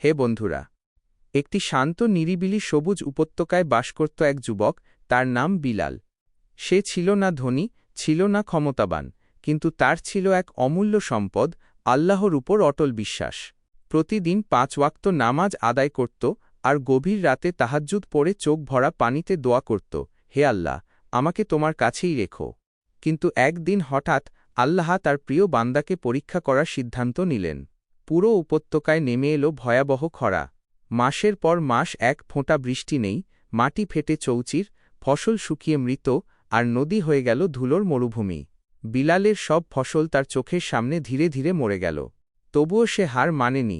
হে বন্ধুরা, একটি শান্ত নিরিবিলি সবুজ উপত্যকায় বাস করত এক যুবক, তার নাম বিলাল। সে ছিল না ধনী, ছিল না ক্ষমতাবান, কিন্তু তার ছিল এক অমূল্য সম্পদ, আল্লাহর উপর অটল বিশ্বাস। প্রতিদিন ৫ ওয়াক্ত নামাজ আদায় করত আর গভীর রাতে তাহাজ্জুদ পড়ে চোখ ভরা পানিতে দোয়া করত, হে আল্লাহ, আমাকে তোমার কাছেই রেখো। কিন্তু একদিন হঠাৎ আল্লাহ তার প্রিয় বান্দাকে পরীক্ষা করার সিদ্ধান্ত নিলেন। পুরো উপত্যকায় নেমে এলো ভয়াবহ খরা। মাসের পর মাস এক ফোঁটা বৃষ্টি নেই, মাটি ফেটে চৌচির, ফসল শুকিয়ে মৃত, আর নদী হয়ে গেল ধুলোর মরুভূমি। বিলালের সব ফসল তার চোখের সামনে ধীরে ধীরে মরে গেল। তবুও সে হার মানেনি।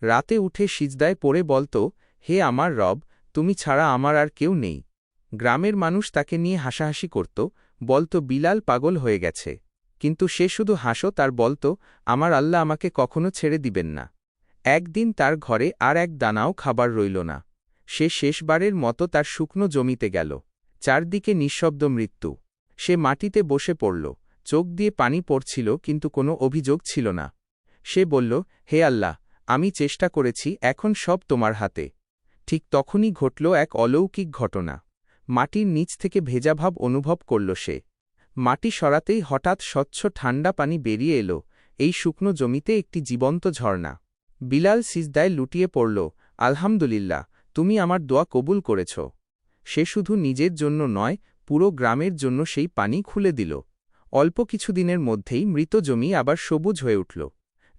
রাতে উঠে সিজদায় পড়ে বলত, হে আমার রব, তুমি ছাড়া আমার আর কেউ নেই। গ্রামের মানুষ তাকে নিয়ে হাসাহাসি করত, বলত বিলাল পাগল হয়ে গেছে। কিন্তু সে শুধু হাসত আর বলত, আমার আল্লাহ আমাকে কখনো ছেড়ে দিবেন না। একদিন তার ঘরে আর এক দানাও খাবার রইল না। সে শেষবারের মতো তার শুকনো জমিতে গেল। চারদিকে নিঃশব্দ মৃত্যু। সে মাটিতে বসে পড়ল, চোখ দিয়ে পানি পড়ছিল, কিন্তু কোনো অভিযোগ ছিল না। সে বলল, হে আল্লাহ, আমি চেষ্টা করেছি, এখন সব তোমার হাতে। ঠিক তখনই ঘটল এক অলৌকিক ঘটনা। মাটির নিচ থেকে ভেজাভাব অনুভব করল সে। মাটি সরাতেই হঠাৎ স্বচ্ছ ঠান্ডা পানি বেরিয়ে এলো। এই শুকনো জমিতে একটি জীবন্ত ঝর্ণা। বিলাল সিজদায় লুটিয়ে পড়ল, আলহামদুলিল্লাহ, তুমি আমার দোয়া কবুল করেছ। সে শুধু নিজের জন্য নয়, পুরো গ্রামের জন্য সেই পানি খুলে দিল। অল্প কিছুদিনের মধ্যেই মৃত জমি আবার সবুজ হয়ে উঠল।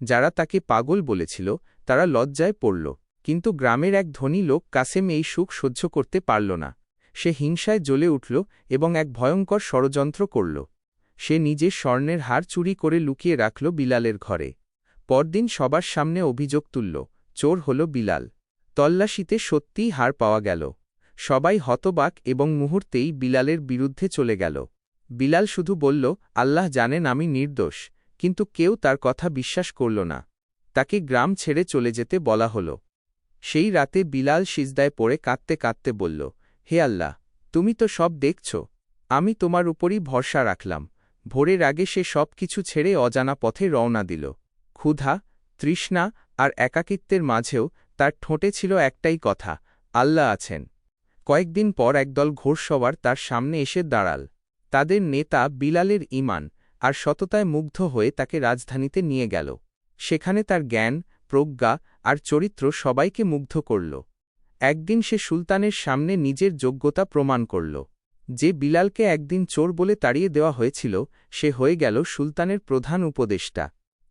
যারা তাকে পাগল বলেছিল, তারা লজ্জায় পড়ল। কিন্তু গ্রামের এক ধনী লোক কাসেম এই সুখ সহ্য করতে পারল না। সে হিংসায় জ্বলে উঠল এবং এক ভয়ঙ্কর ষড়যন্ত্র করল। সে নিজের স্বর্ণের হার চুরি করে লুকিয়ে রাখল বিলালের ঘরে। পরদিন সবার সামনে অভিযোগ তুলল, চোর হল বিলাল। তল্লাশিতে সত্যিই হার পাওয়া গেল। সবাই হতবাক এবং মুহূর্তেই বিলালের বিরুদ্ধে চলে গেল। বিলাল শুধু বলল, আল্লাহ জানেন আমি নির্দোষ, কিন্তু কেউ তার কথা বিশ্বাস করল না। তাকে গ্রাম ছেড়ে চলে যেতে বলা হল। সেই রাতে বিলাল সিজদায় পড়ে কাঁদতে কাঁদতে বলল, হে আল্লাহ, তুমি তো সব দেখছ, আমি তোমার উপরই ভরসা রাখলাম। ভোরের আগে সে সব কিছু ছেড়ে অজানা পথে রওনা দিল। ক্ষুধা, তৃষ্ণা আর একাকিত্বের মাঝেও তার ঠোঁটে ছিল একটাই কথা, আল্লাহ আছেন। কয়েকদিন পর একদল ঘোড়সওয়ার তার সামনে এসে দাঁড়াল। তাদের নেতা বিলালের ঈমান আর সততায় মুগ্ধ হয়ে তাকে রাজধানীতে নিয়ে গেল। সেখানে তার জ্ঞান, প্রজ্ঞা আর চরিত্র সবাইকে মুগ্ধ করল। একদিন সে সুলতানের সামনে নিজের যোগ্যতা প্রমাণ করল। যে বিলালকে একদিন চোর বলে তাড়িয়ে দেওয়া হয়েছিল, সে হয়ে গেল সুলতানের প্রধান উপদেষ্টা।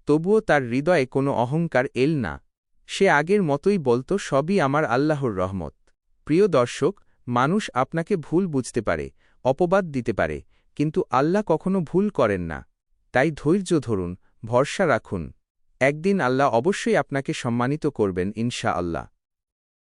তবুও তার হৃদয়ে কোনো অহংকার এল না। সে আগের মতোই বলত, সবই আমার আল্লাহর রহমত। প্রিয় দর্শক, মানুষ আপনাকে ভুল বুঝতে পারে, অপবাদ দিতে পারে, কিন্তু আল্লাহ কখনো ভুল করেন না। তাই ধৈর্য ধরুন, ভরসা রাখুন। একদিন আল্লাহ অবশ্যই আপনাকে সম্মানিত করবেন, ইনশাআল্লাহ।